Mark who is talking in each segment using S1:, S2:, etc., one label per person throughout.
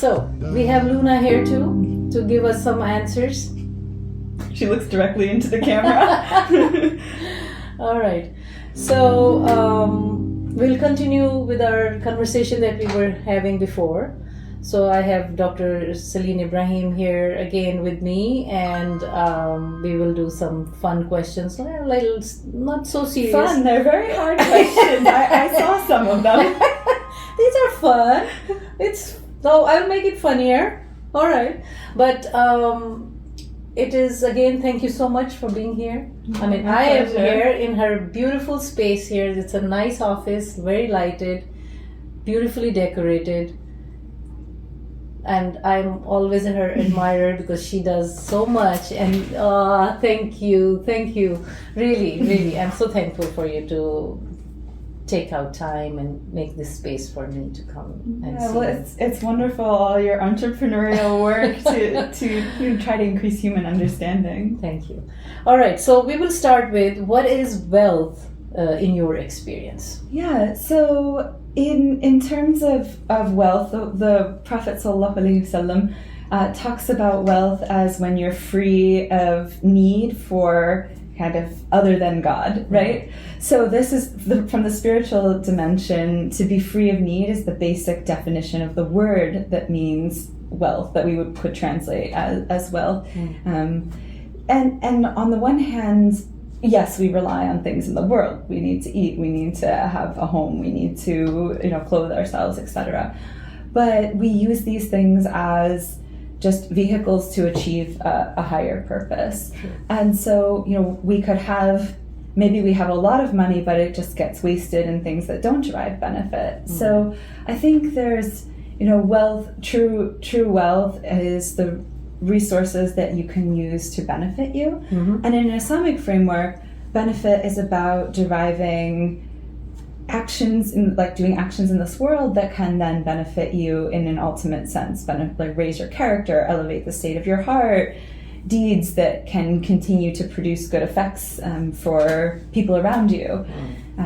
S1: So we have Luna here too to give us some answers.
S2: She looks directly into the camera.
S1: All right. So we'll continue with our conversation that we were having before. So I have Dr. Celene Ibrahim here again with me, and we will do some fun questions. Like, not so serious.
S2: Fun. They're very hard questions. I saw some of them.
S1: These are fun. So I'll make it funnier. All right. But it is, again, thank you so much for being here. I mean, I am here in her beautiful space here. It's a nice office, very lighted, beautifully decorated. And I'm always her admirer because she does so much. And thank you. Really, I'm so thankful for you to take out time and make this space for me to come and see.
S2: Well, it's wonderful, all your entrepreneurial work to try to increase human understanding.
S1: Thank you. All right, so we will start with, what is wealth in your experience?
S2: Yeah, so in terms of wealth, the Prophet ﷺ talks about wealth as when you're free of need for kind of other than God, right? Mm-hmm. So this is from the spiritual dimension. To be free of need is the basic definition of the word that means wealth, that we could translate as wealth. Mm-hmm. And on the one hand, yes, we rely on things in the world. We need to eat, we need to have a home, we need to clothe ourselves, etc. But we use these things as just vehicles to achieve a higher purpose. Sure. And so, we could have, maybe we have a lot of money, but it just gets wasted in things that don't derive benefit. Mm-hmm. So I think there's, wealth, true wealth is the resources that you can use to benefit you. Mm-hmm. And in an Islamic framework, benefit is about deriving actions, doing actions in this world that can then benefit you in an ultimate sense, like raise your character, elevate the state of your heart, deeds that can continue to produce good effects for people around you.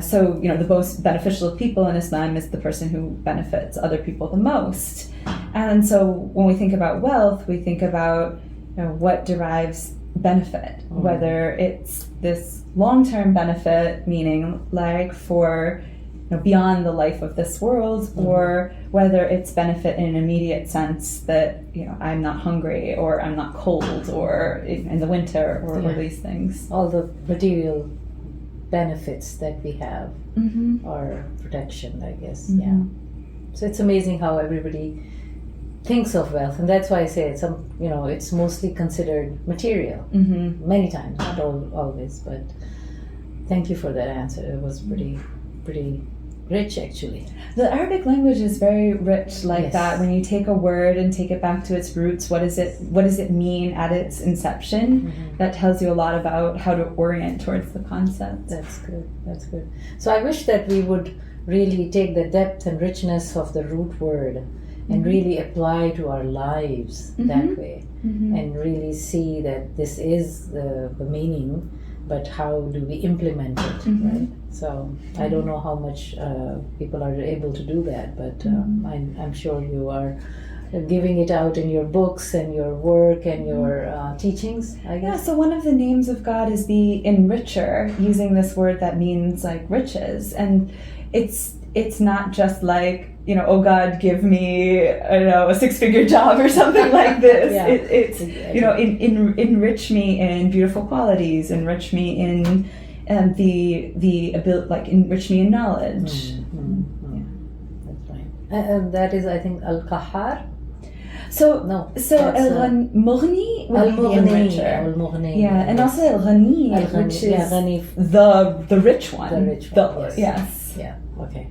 S2: So the most beneficial of people in Islam is the person who benefits other people the most. And so when we think about wealth, we think about what derives benefit, whether it's this long-term benefit, meaning like for beyond the life of this world, or whether it's benefit in an immediate sense that I'm not hungry, or I'm not cold, or in the winter, or these things.
S1: All the material benefits that we have, or protection, I guess. Mm-hmm. Yeah. So it's amazing how everybody thinks of wealth, and that's why I say it's mostly considered material. Mm-hmm. Many times, not always, but thank you for that answer. It was pretty rich, actually.
S2: The Arabic language is very rich like that. When you take a word and take it back to its roots, what does it mean at its inception? Mm-hmm. That tells you a lot about how to orient towards the concept.
S1: That's good. So I wish that we would really take the depth and richness of the root word and really apply to our lives that way, and really see that this is the meaning, but how do we implement it, right? So I don't know how much people are able to do that, but I'm sure you are giving it out in your books and your work and your teachings, I guess.
S2: Yeah, so one of the names of God is the Enricher, using this word that means like riches, and it's not just like, oh God, give me, a six-figure job or something like this. It's enrich me in beautiful qualities, enrich me in the ability, like enrich me in knowledge.
S1: Yeah, that's right. And that is, I think, Al-Qahar.
S2: Al-Mughni would be the enricher.
S1: Al-Mughni.
S2: Yeah, and also Al-Ghani, which is the rich one.
S1: The rich one,
S2: yes.
S1: Yeah, okay.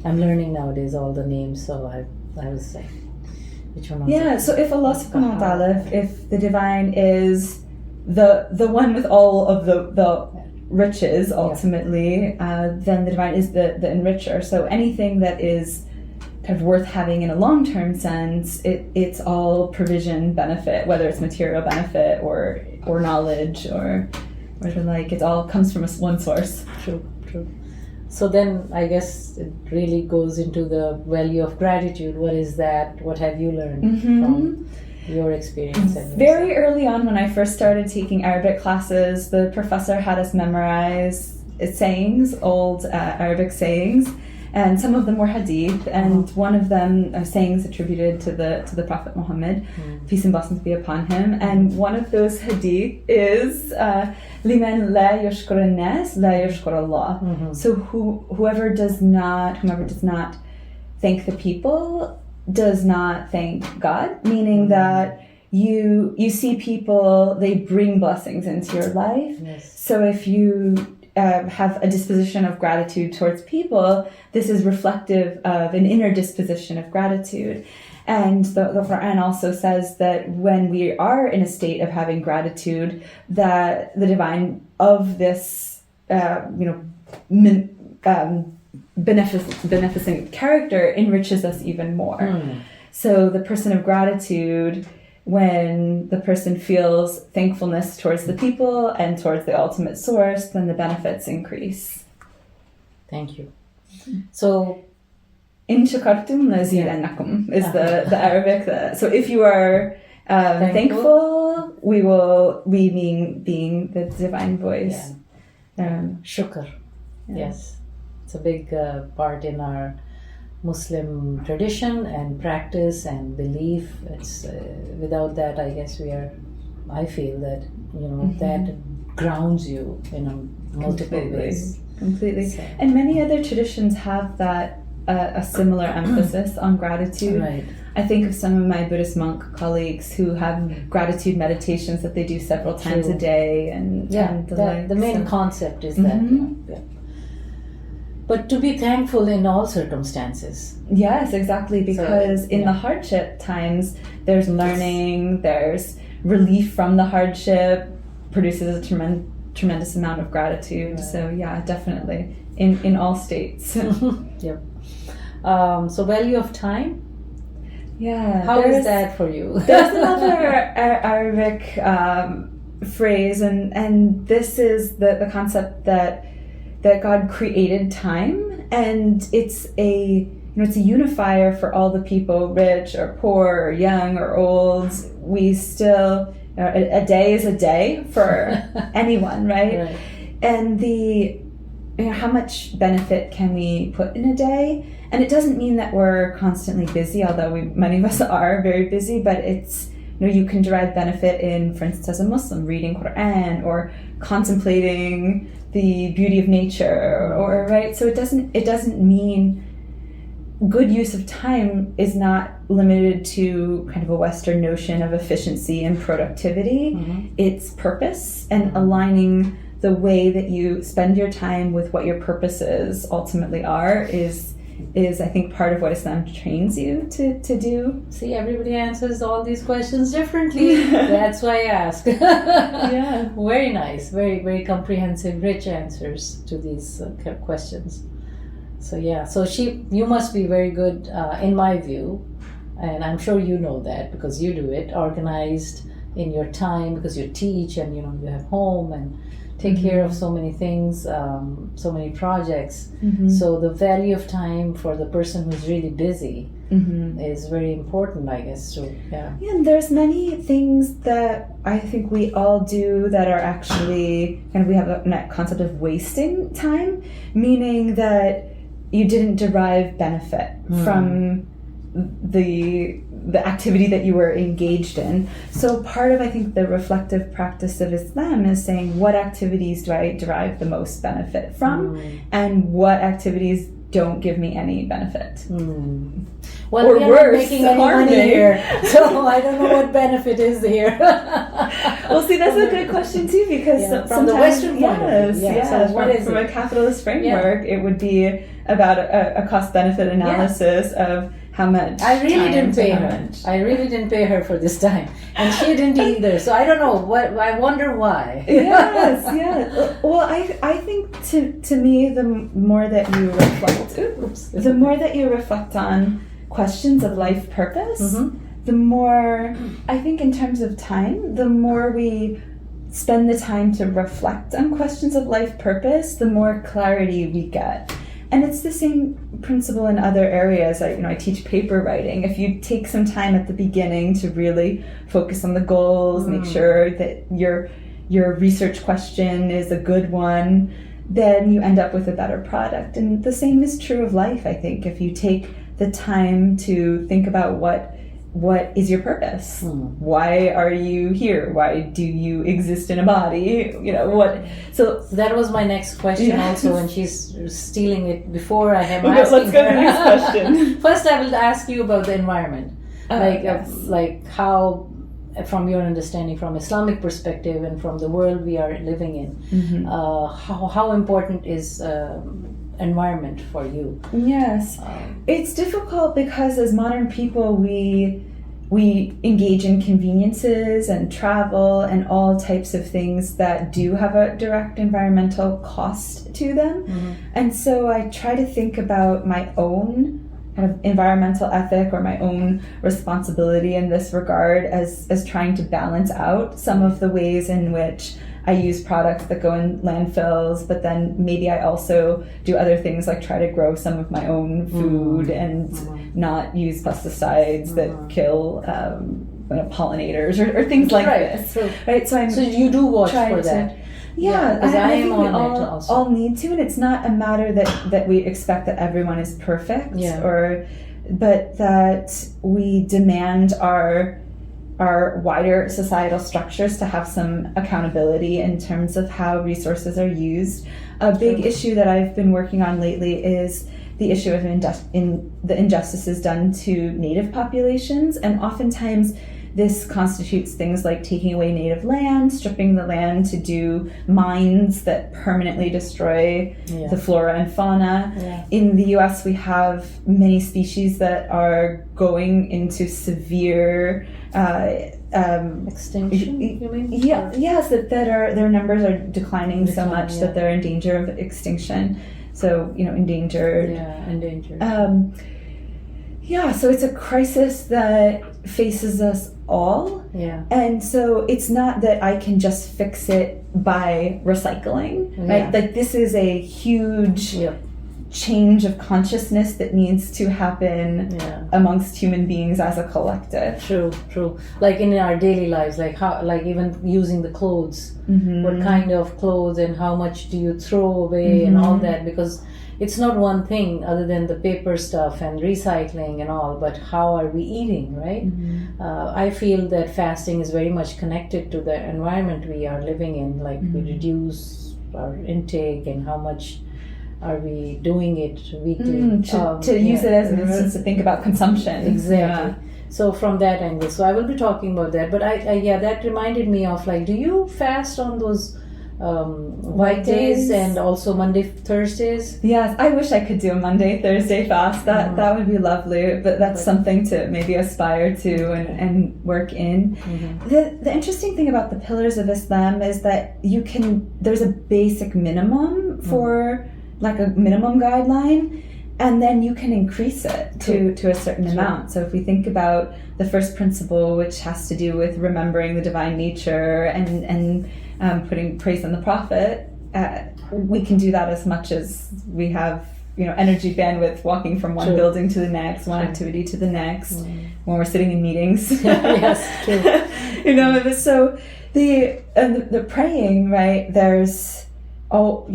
S1: I'm learning nowadays all the names, so I was saying which one was it?
S2: So if Allah subhanahu wa ta'ala, if the divine is the one with all of the riches ultimately, then the divine is the enricher. So anything that is kind of worth having in a long-term sense, it's all provision benefit, whether it's material benefit or knowledge or the like. It all comes from one source.
S1: True. So then I guess it really goes into the value of gratitude. What is that? What have you learned from your experience? And
S2: Very early on, when I first started taking Arabic classes, the professor had us memorize sayings, old Arabic sayings, and some of them were hadith, and one of them are sayings attributed to the Prophet Muhammad, peace and blessings be upon him. And one of those hadith is "Liman la yashkur an-nas la yashkur Allah." So whoever does not thank the people does not thank God, meaning that you see people, they bring blessings into your life.
S1: Yes.
S2: So if you have a disposition of gratitude towards people, this is reflective of an inner disposition of gratitude. And the Qur'an also says that when we are in a state of having gratitude, that the divine of this, beneficent character enriches us even more. So the person of gratitude, when the person feels thankfulness towards the people and towards the ultimate source, then the benefits increase.
S1: Thank you. So,
S2: In shakartum lazidannakum is the Arabic. So if you are thankful, we being the divine voice.
S1: Shukr. Yes. It's a big part in our Muslim tradition and practice and belief. It's without that, I guess I feel that that grounds you in multiple ways.
S2: Completely.
S1: So.
S2: And many other traditions have that a similar emphasis on gratitude.
S1: Right.
S2: I think of some of my Buddhist monk colleagues who have gratitude meditations that they do several times a day, and
S1: the main concept is that. Yeah. But to be thankful in all circumstances.
S2: Yes, exactly, because in the hardship times, there's learning, there's relief from the hardship, produces a tremendous amount of gratitude. Right. So yeah, definitely, in all states.
S1: Yep. So value of time?
S2: Yeah.
S1: How is that for you?
S2: There's another Arabic phrase, and this is the concept that God created time, and it's a unifier for all the people, rich or poor or young or old. We still, a day is a day for anyone, right? And how much benefit can we put in a day? And it doesn't mean that we're constantly busy, although many of us are very busy, but it's, you can derive benefit in, for instance, as a Muslim, reading Qur'an or contemplating the beauty of nature, or right. So it doesn't mean good use of time is not limited to kind of a Western notion of efficiency and productivity. It's purpose and aligning the way that you spend your time with what your purposes ultimately are is I think part of what Islam trains you to do.
S1: See, everybody answers all these questions differently. That's why I ask.
S2: Yeah.
S1: Very nice. Very, very comprehensive, rich answers to these questions. So yeah, you must be very good, in my view, and I'm sure you know that because you do it, organized in your time because you teach and you have home and take care of so many things, so many projects. So the value of time for the person who's really busy is very important, I guess. So yeah,
S2: and there's many things that I think we all do that are actually we have a concept of wasting time, meaning that you didn't derive benefit from the activity that you were engaged in. So part of, I think, the reflective practice of Islam is saying, what activities do I derive the most benefit from, and what activities don't give me any benefit.
S1: Well,
S2: or
S1: we are
S2: worse,
S1: not making any money here, so I don't know what benefit is here.
S2: Well, see, that's a good question too, because
S1: from the Western point of view,
S2: from a capitalist framework, it would be about a cost-benefit analysis of how much.
S1: I really didn't pay her for this time, and she didn't either. So I don't know what. I wonder why.
S2: Yes. Well, I think to me, the more that you reflect, on questions of life purpose, the more, I think, in terms of time, the more we spend the time to reflect on questions of life purpose, the more clarity we get. And it's the same principle in other areas. I teach paper writing. If you take some time at the beginning to really focus on the goals, make sure that your research question is a good one, then you end up with a better product. And the same is true of life, I think. If you take the time to think about what is your purpose? Why are you here? Why do you exist in a body? So
S1: that was my next question also, when she's stealing it before I have
S2: let's go to the next question.
S1: First, I will ask you about the environment. Like how, from your understanding, from Islamic perspective and from the world we are living in, how important is environment for you?
S2: Yes, it's difficult because as modern people we engage in conveniences and travel and all types of things that do have a direct environmental cost to them. And so I try to think about my own kind of environmental ethic or my own responsibility in this regard as trying to balance out some of the ways in which I use products that go in landfills, but then maybe I also do other things like try to grow some of my own food and not use pesticides that kill pollinators or things like this. Right. So
S1: you do watch for that.
S2: Yeah,
S1: because I am
S2: think
S1: on
S2: we
S1: it also.
S2: all need to, and it's not a matter that we expect that everyone is perfect, but that we demand our wider societal structures to have some accountability in terms of how resources are used. A big issue that I've been working on lately is the issue of the injustices done to native populations, and oftentimes this constitutes things like taking away native land, stripping the land to do mines that permanently destroy the flora and fauna. In the US, we have many species that are going into severe
S1: extinction, you mean?
S2: Yes, that their numbers are declining so much that they're in danger of extinction. So, endangered.
S1: Endangered.
S2: So it's a crisis that faces us all. And so it's not that I can just fix it by recycling, right? Like this is a huge change of consciousness that needs to happen amongst human beings as a collective.
S1: True. Like in our daily lives, like how, like even using the clothes, what kind of clothes and how much do you throw away and all that, because it's not one thing other than the paper stuff and recycling and all, but how are we eating, right? I feel that fasting is very much connected to the environment we are living in, like we reduce our intake and how much are we doing it weekly.
S2: To use it as an instance to think about consumption.
S1: Exactly. So from that angle, so I will be talking about that, but I that reminded me of, like, do you fast on those white days and also Monday, Thursdays?
S2: Yes, I wish I could do a Monday, Thursday fast. That would be lovely, but that's something to maybe aspire to and work in. The interesting thing about the pillars of Islam is that there's a basic minimum for like a minimum guideline, and then you can increase it to a certain amount. So if we think about the first principle, which has to do with remembering the divine nature and putting praise on the Prophet, we can do that as much as we have, energy bandwidth walking from one building to the next, one activity to the next, when we're sitting in meetings.
S1: Yes, true.
S2: So the praying, right? There's all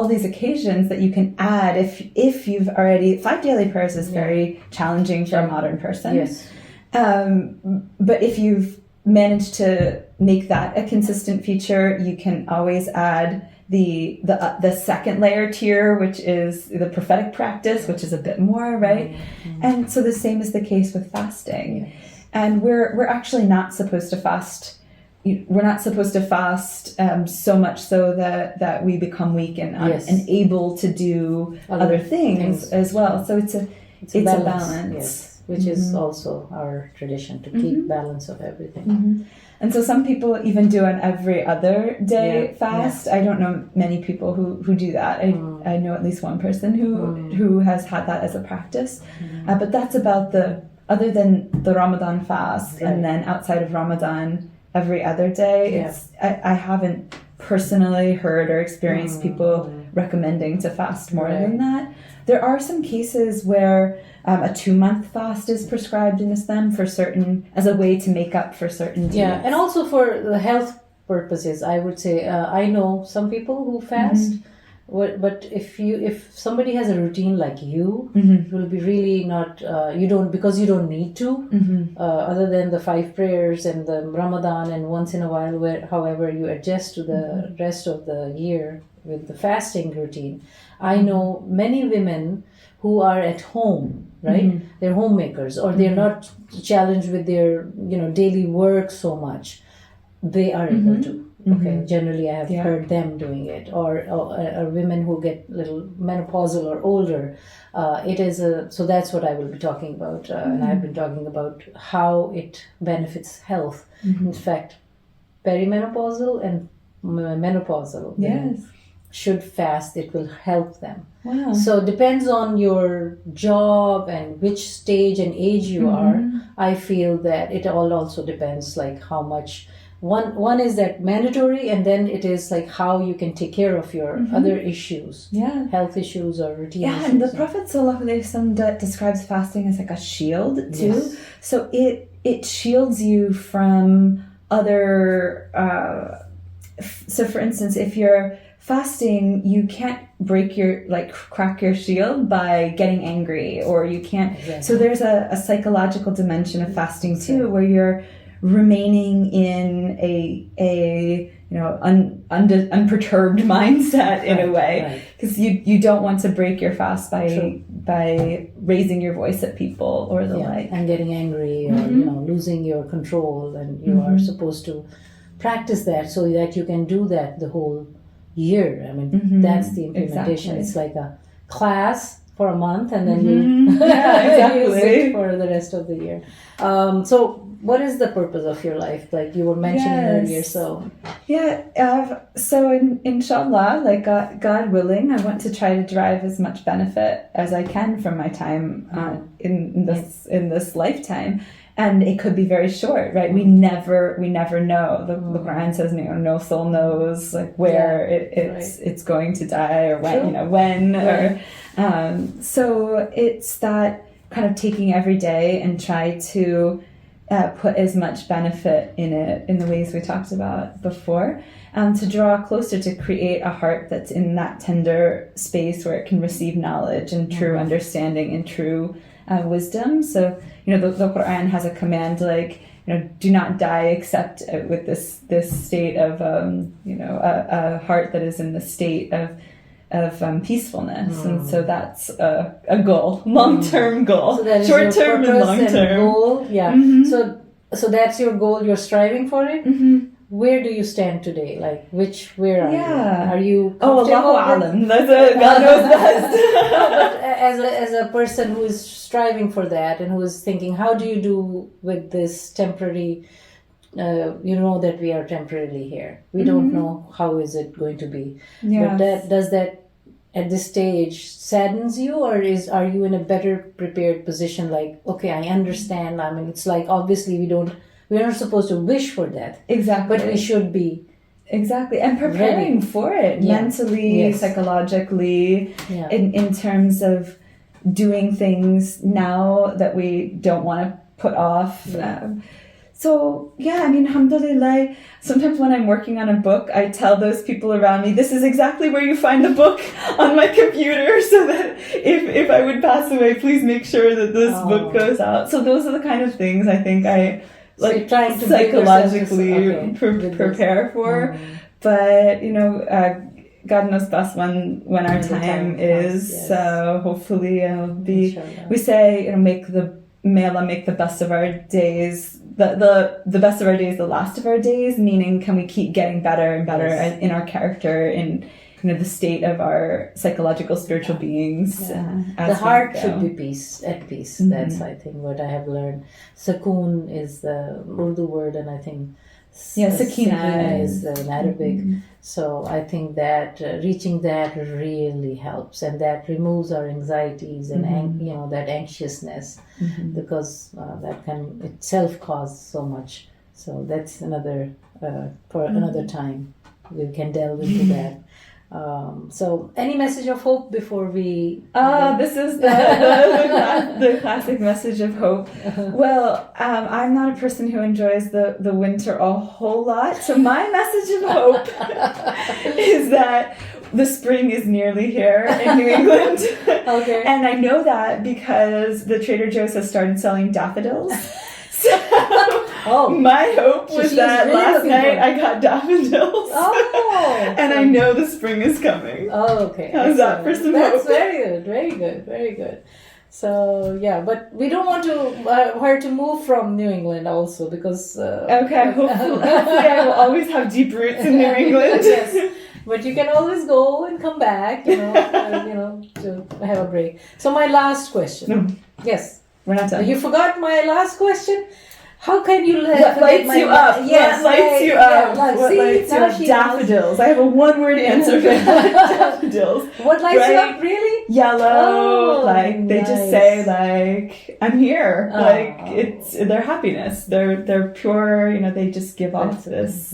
S2: these occasions that you can add if you've already 5 daily prayers is very challenging for a modern person.
S1: Yes.
S2: But if you've managed to make that a consistent feature, you can always add the second layer tier, which is the prophetic practice, which is a bit more, right? And so the same is the case with fasting. And we're actually not supposed to fast. We're not supposed to fast so much so that we become weak and able to do other things as well. So it's a balance.
S1: Yes, which is also our tradition, to keep balance of everything.
S2: And so some people even do an every other day fast. I don't know many people who do that. I know at least one person who has had that as a practice. But that's about other than the Ramadan fast, and then outside of Ramadan, every other day. I haven't personally heard or experienced people recommending to fast more than that. There are some cases where a 2-month fast is prescribed in Islam for certain, as a way to make up for certain deeds.
S1: Yeah, and also for the health purposes, I would say. I know some people who fast, but if somebody has a routine like you, it will be really not, because you don't need to, other than the 5 prayers and the Ramadan and once in a while, however you adjust to the rest of the year with the fasting routine. I know many women who are at home, right? They're homemakers, or they're not challenged with their, daily work so much. They are able to. Okay, generally I have heard them doing it, or women who get little menopausal or older. So that's what I will be talking about, and I've been talking about how it benefits health. In fact, perimenopausal and menopausal women should fast. It will help them.
S2: Wow.
S1: So it depends on your job and which stage and age you are. I feel that it all also depends, like how much. One is that mandatory, and then it is like how you can take care of your other issues, health issues or routine issues.
S2: And the Prophet ﷺ describes fasting as like a shield too. Yes. So it shields you from other. So for instance, if you're fasting, you can't crack your shield by getting angry, or you can't. Exactly. So there's a psychological dimension of fasting too, where you're remaining in a unperturbed mindset in a way, because you don't want to break your fast by raising your voice at people or the like,
S1: and getting angry or losing your control, and you are supposed to practice that so that you can do that the whole year. I mean, that's the implementation. Exactly. It's like a class for a month, and then you use it for the rest of the year. So what is the purpose of your life? Like you were mentioning earlier, so.
S2: So inshallah, like God willing, I want to try to derive as much benefit as I can from my time in this lifetime. And it could be very short, right? We never know. The Qur'an says, no soul knows like where it's going to die, or when, so it's that kind of taking every day and try to put as much benefit in it in the ways we talked about before, to draw closer, to create a heart that's in that tender space where it can receive knowledge and true understanding and true wisdom. So, the Qur'an has a command like, do not die except with this state of, a heart that is in the state of peacefulness. And so that's a goal, long-term goal, so short-term and long-term
S1: goal. So that's your goal, you're striving for it. Where do you stand today? Like where are you? Are you
S2: Allahu Alam. God knows best.
S1: But as a person who is striving for that and who is thinking, how do you do with this temporary, that we are temporarily here. We don't know how is it going to be. But does that at this stage saddens you, or are you in a better prepared position? Like, okay, I understand. I mean, it's like obviously we are not supposed to wish for that.
S2: Exactly.
S1: But we should be.
S2: Exactly. And preparing for it mentally, psychologically, in terms of doing things now that we don't want to put off. Alhamdulillah, sometimes when I'm working on a book, I tell those people around me, this is exactly where you find the book on my computer, so that if I would pass away, please make sure that this book goes out. So those are the kind of things I think I trying to psychologically prepare for. But, God knows best when our time is. So hopefully it'll be, inshallah. We say, may Allah make the best of our days, the best of our days, the last of our days, meaning can we keep getting better and better in our character, in the state of our psychological, spiritual beings.
S1: The heart should be at peace. That's, I think, what I have learned. Sukoon is the Urdu word, and I think Sakina is in Arabic. So I think that reaching that really helps, and that removes our anxieties and that anxiousness, because that can itself cause so much. So that's another for another time. we can delve into that. So, any message of hope before we?
S2: This is the classic message of hope. Well, I'm not a person who enjoys the winter a whole lot. So my message of hope is that the spring is nearly here in New England.
S1: Okay.
S2: And I know that because the Trader Joe's has started selling daffodils. So my hope was that
S1: really
S2: last
S1: looking
S2: night
S1: for it.
S2: I got daffodils. And I know the spring is coming.
S1: Oh, okay.
S2: How's that for some
S1: That's
S2: hope?
S1: very good. Very good. Very good. So yeah, but we don't want to her to move from New England also because.
S2: Okay. Hopefully I will always have deep roots in New England.
S1: Yes. But you can always go and come back, to have a break. So my last question.
S2: No.
S1: Yes.
S2: We're not done.
S1: You forgot my last question? How can you
S2: What lights you up?
S1: Yes,
S2: what lights you up? What lights you up?
S1: she
S2: Daffodils. I have a one-word answer for daffodils.
S1: What lights you
S2: Bright
S1: up, really?
S2: Yellow. They just
S1: nice.
S2: say I'm here. It's their happiness. They're pure. They just give off this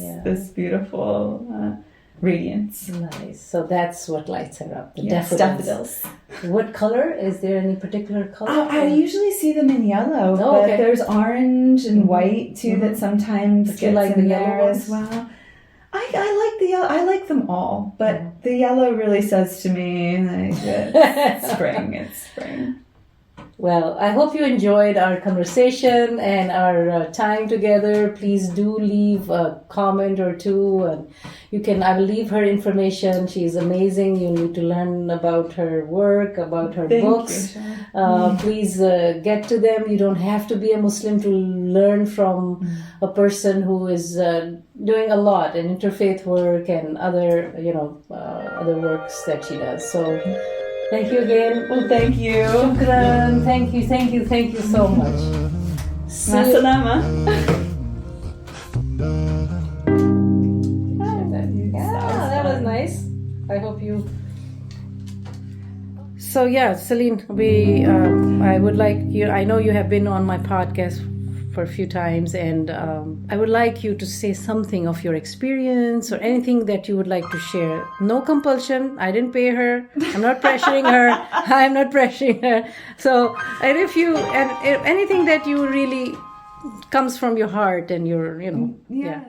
S2: beautiful radiance.
S1: Nice. So that's what lights her up. The
S2: Yes,
S1: daffodils. What color? Is there any particular color?
S2: I usually see them in yellow, but
S1: okay.
S2: there's orange and white too that sometimes
S1: But you
S2: gets
S1: like
S2: in
S1: the
S2: there
S1: yellow
S2: as
S1: ones?
S2: well. I like the yellow. I like them all, but the yellow really says to me it's spring. It's spring.
S1: Well, I hope you enjoyed our conversation and our time together. Please do leave a comment or two. And I will leave her information. She's amazing. You need to learn about her work, about her books. Please get to them. You don't have to be a Muslim to learn from a person who is doing a lot in interfaith work and other, other works that she does. So. Thank you again.
S2: Well, thank you.
S1: Shukran. Thank you so much.
S2: Masalama.
S1: That was nice. I hope you. So yeah, Celene, I would like you. I know you have been on my podcast for a few times, and I would like you to say something of your experience or anything that you would like to share. No compulsion. I didn't pay her. I'm not pressuring her. I'm not pressuring her. So, and if anything that you really comes from your heart and your,
S2: Yes.